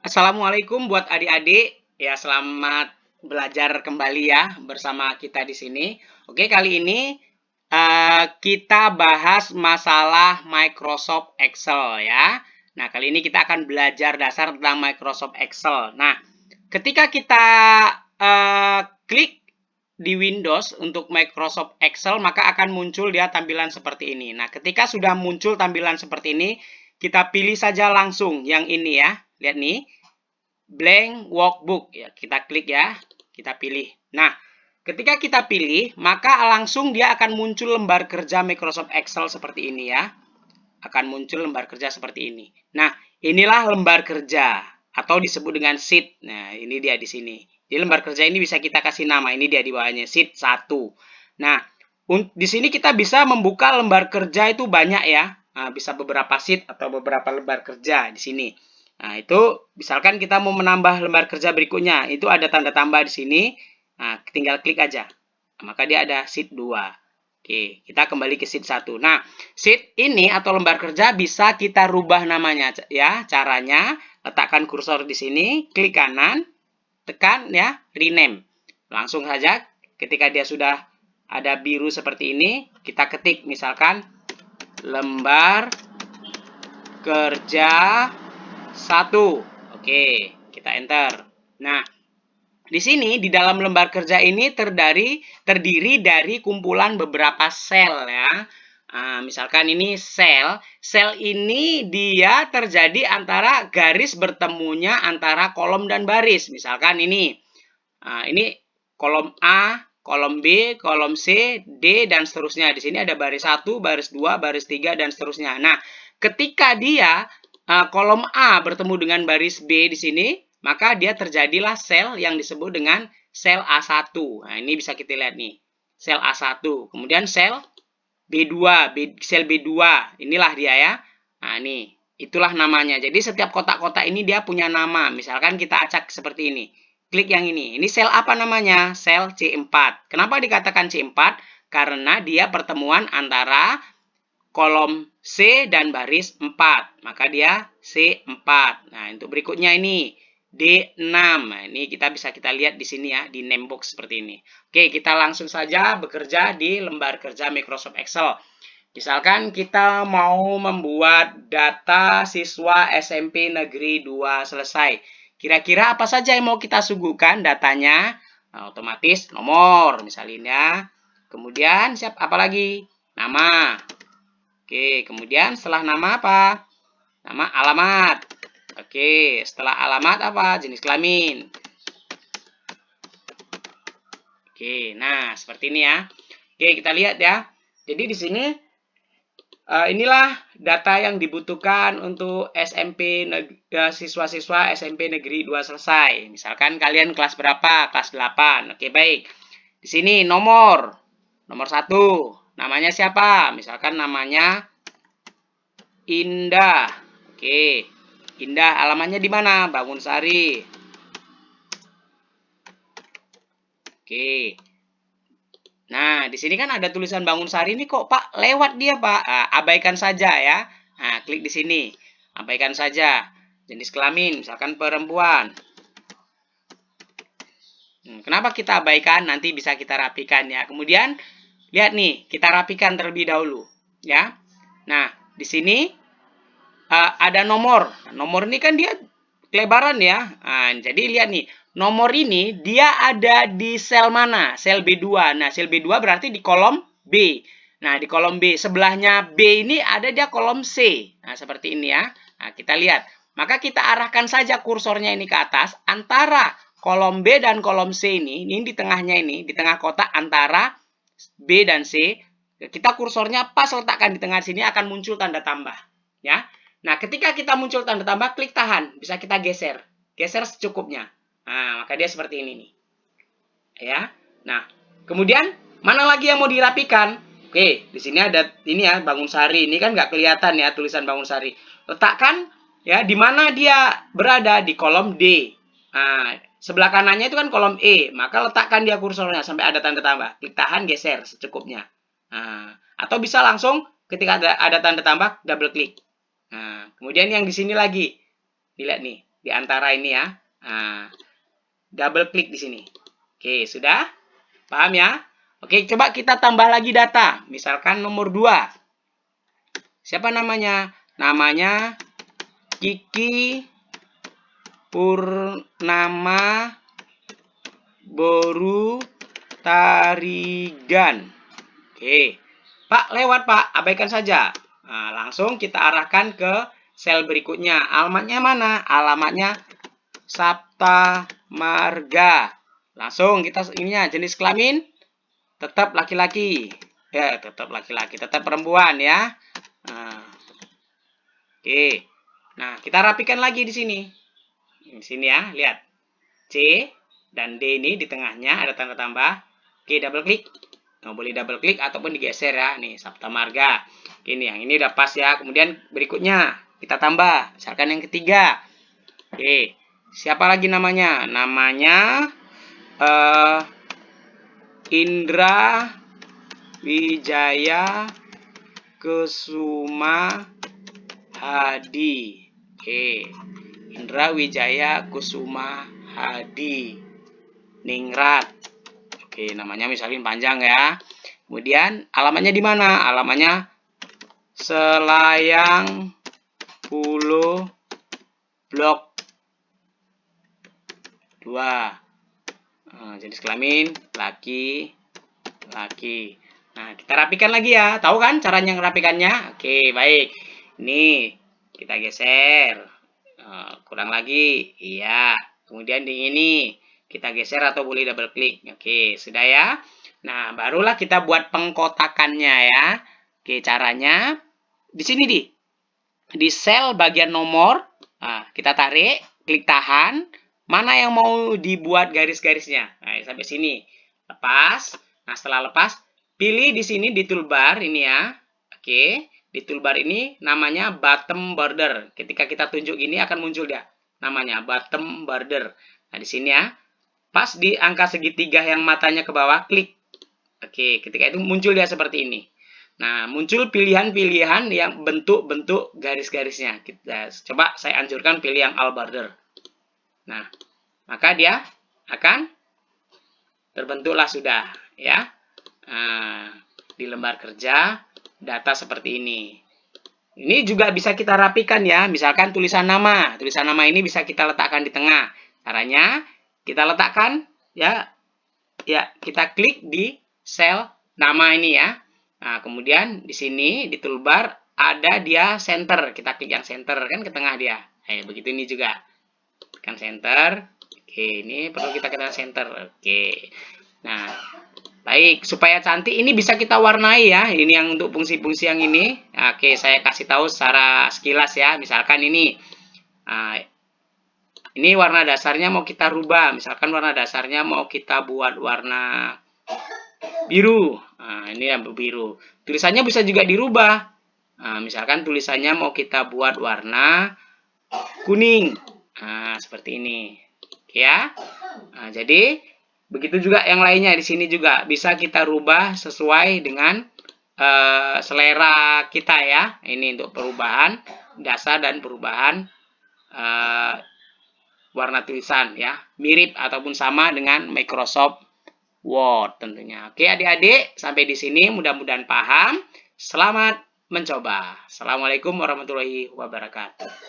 Assalamualaikum buat adik-adik. Ya, selamat belajar kembali ya bersama kita di sini. Oke, kali ini kita bahas masalah Microsoft Excel ya. Nah, kali ini kita akan belajar dasar tentang Microsoft Excel. Nah, ketika kita klik di Windows untuk Microsoft Excel, maka akan muncul dia tampilan seperti ini. Nah, ketika sudah muncul tampilan seperti ini, kita pilih saja langsung yang ini ya. Lihat nih, blank workbook ya, kita klik ya, kita pilih. Nah, ketika kita pilih, maka langsung dia akan muncul lembar kerja Microsoft Excel seperti ini ya. Akan muncul lembar kerja seperti ini. Nah, inilah lembar kerja atau disebut dengan sheet. Nah, ini dia di sini. Di lembar kerja ini bisa kita kasih nama. Ini dia di bawahnya sheet 1. Nah, di sini kita bisa membuka lembar kerja itu banyak ya. Nah, bisa beberapa sheet atau beberapa lembar kerja di sini. Nah, itu misalkan kita mau menambah lembar kerja berikutnya, itu ada tanda tambah di sini. Nah, tinggal klik aja. Maka dia ada sheet 2. Oke, kita kembali ke sheet 1. Nah, sheet ini atau lembar kerja bisa kita rubah namanya ya. Caranya, letakkan kursor di sini, klik kanan, tekan ya, rename. Langsung saja ketika dia sudah ada biru seperti ini, kita ketik misalkan lembar kerja 1. Oke, kita enter. Nah, di sini di dalam lembar kerja ini terdiri dari kumpulan beberapa sel ya. Nah, misalkan ini sel ini dia terjadi antara garis bertemunya antara kolom dan baris. Misalkan ini kolom A, kolom B, kolom C, D dan seterusnya. Di sini ada baris 1, baris 2, baris 3 dan seterusnya. Nah, ketika dia kolom A bertemu dengan baris B di sini, maka dia terjadilah sel yang disebut dengan sel A1. Nah, ini bisa kita lihat nih. Sel A1. Kemudian sel B2, sel B2. Inilah dia ya. Nah, ini. Itulah namanya. Jadi setiap kotak-kotak ini dia punya nama. Misalkan kita acak seperti ini. Klik yang ini. Ini sel apa namanya? Sel C4. Kenapa dikatakan C4? Karena dia pertemuan antara kolom C dan baris 4. Maka dia C4. Nah, untuk berikutnya ini D6. Nah, ini kita bisa lihat di sini ya, di name box seperti ini. Oke, kita langsung saja bekerja di lembar kerja Microsoft Excel. Misalkan kita mau membuat data siswa SMP Negeri 2 selesai. Kira-kira apa saja yang mau kita suguhkan datanya? Nah, otomatis nomor misalnya. Kemudian apa lagi? Nama. Oke, kemudian setelah nama apa? Nama alamat. Oke, setelah alamat apa? Jenis kelamin. Oke, nah seperti ini ya. Oke, kita lihat ya. Jadi di sini inilah data yang dibutuhkan untuk siswa-siswa SMP Negeri 2 selesai. Misalkan kalian kelas berapa? Kelas 8. Oke, baik. Di sini nomor 1. Namanya siapa? Misalkan namanya Indah. Oke. Indah, alamatnya di mana? Bangunsari. Oke. Nah, di sini kan ada tulisan Bangunsari ini kok Pak lewat dia Pak. Abaikan saja ya. Nah, klik di sini. Abaikan saja. Jenis kelamin, misalkan perempuan. Kenapa kita abaikan? Nanti bisa kita rapikan ya. Kemudian, lihat nih, kita rapikan terlebih dahulu. Ya. Nah, di sini ada nomor. Nomor ini kan dia kelebaran ya. Nah, jadi lihat nih, nomor ini dia ada di sel mana? Sel B2. Nah, sel B2 berarti di kolom B. Nah, di kolom B. Sebelahnya B ini ada dia kolom C. Nah, seperti ini ya. Nah, kita lihat. Maka kita arahkan saja kursornya ini ke atas. Antara kolom B dan kolom C ini di tengahnya ini, di tengah kotak antara B dan C. Kita kursornya pas letakkan di tengah sini akan muncul tanda tambah. Ya. Nah, ketika kita muncul tanda tambah, klik tahan. Bisa kita geser. Geser secukupnya. Nah, maka dia seperti ini nih. Ya. Nah, kemudian mana lagi yang mau dirapikan? Oke, di sini ada ini ya, Bangunsari. Ini kan nggak kelihatan ya tulisan Bangunsari. Letakkan ya di mana dia berada di kolom D. Nah, sebelah kanannya itu kan kolom E. Maka letakkan dia kursornya sampai ada tanda tambah. Klik tahan, geser secukupnya. Nah, atau bisa langsung ketika ada tanda tambah, double klik. Nah, kemudian yang di sini lagi. Dilihat nih. di antara ini ya. Nah, double klik di sini. Oke, sudah? Paham ya? Oke, coba kita tambah lagi data. Misalkan nomor 2. Siapa namanya? Namanya Kiki Purnama Boru Tarigan. Oke. Pak, lewat Pak. Abaikan saja. Nah, langsung kita arahkan ke sel berikutnya. Alamatnya mana? Alamatnya Sapta Marga. Langsung kita ininya jenis kelamin tetap laki-laki. Ya, tetap laki-laki, tetap perempuan ya. Nah, oke. Nah, kita rapikan lagi di sini. Di sini ya, lihat. C dan D ini di tengahnya ada tanda tambah. Oke, double klik. Nah, boleh double klik ataupun digeser ya. Nih, Sapta Marga. Ini yang ini udah pas ya. Kemudian berikutnya kita tambah. Misalkan yang ketiga. Oke, siapa lagi namanya? Namanya Indra Wijaya Kusuma Hadi. Oke. Indra Wijaya Kusuma Hadi Ningrat. Oke, namanya misalnya panjang ya. Kemudian alamatnya di mana? Alamatnya Selayang Pulau Blok 2. Jenis kelamin laki. Nah, kita rapikan lagi ya. Tahu kan caranya ngerapikannya? Oke, baik. Ini kita geser. Kurang lagi. Iya. Kemudian di ini kita geser atau boleh double klik. Oke, sudah ya. Nah, barulah kita buat pengkotakannya ya. Oke, caranya di sini di sel bagian nomor. Nah, kita tarik, klik tahan. Mana yang mau dibuat garis-garisnya? Nah, sampai sini. Lepas. Nah, setelah lepas, pilih di sini di toolbar ini ya. Oke, di toolbar ini namanya bottom border. Ketika kita tunjuk gini akan muncul dia. Namanya bottom border. Nah, di sini ya. Pas di angka segitiga yang matanya ke bawah, klik. Oke, ketika itu muncul dia seperti ini. Nah, muncul pilihan-pilihan yang bentuk-bentuk garis-garisnya. Kita coba saya anjurkan pilih yang all border. Nah, maka dia akan terbentuklah sudah ya. Nah, di lembar kerja data seperti ini. Ini juga bisa kita rapikan ya. Misalkan tulisan nama. Tulisan nama ini bisa kita letakkan di tengah. Caranya kita letakkan ya. Ya, kita klik di sel nama ini ya. Nah, kemudian di sini di toolbar ada dia center. Kita klik yang center kan ke tengah dia. Begitu ini juga. Tekan center. Oke, ini perlu kita tekan center. Oke. Nah, baik, supaya cantik ini bisa kita warnai ya. Ini yang untuk fungsi-fungsi yang ini. Oke, saya kasih tahu secara sekilas ya. Misalkan ini. Nah, ini warna dasarnya mau kita rubah. Misalkan warna dasarnya mau kita buat warna biru. Nah, ini yang biru. Tulisannya bisa juga dirubah. Nah, misalkan tulisannya mau kita buat warna kuning. Nah, seperti ini. Ya. Nah, jadi begitu juga yang lainnya di sini juga bisa kita rubah sesuai dengan selera kita ya. Ini untuk perubahan dasar dan perubahan warna tulisan ya. Mirip ataupun sama dengan Microsoft Word tentunya. Oke adik-adik, sampai di sini mudah-mudahan paham. Selamat mencoba. Assalamualaikum warahmatullahi wabarakatuh.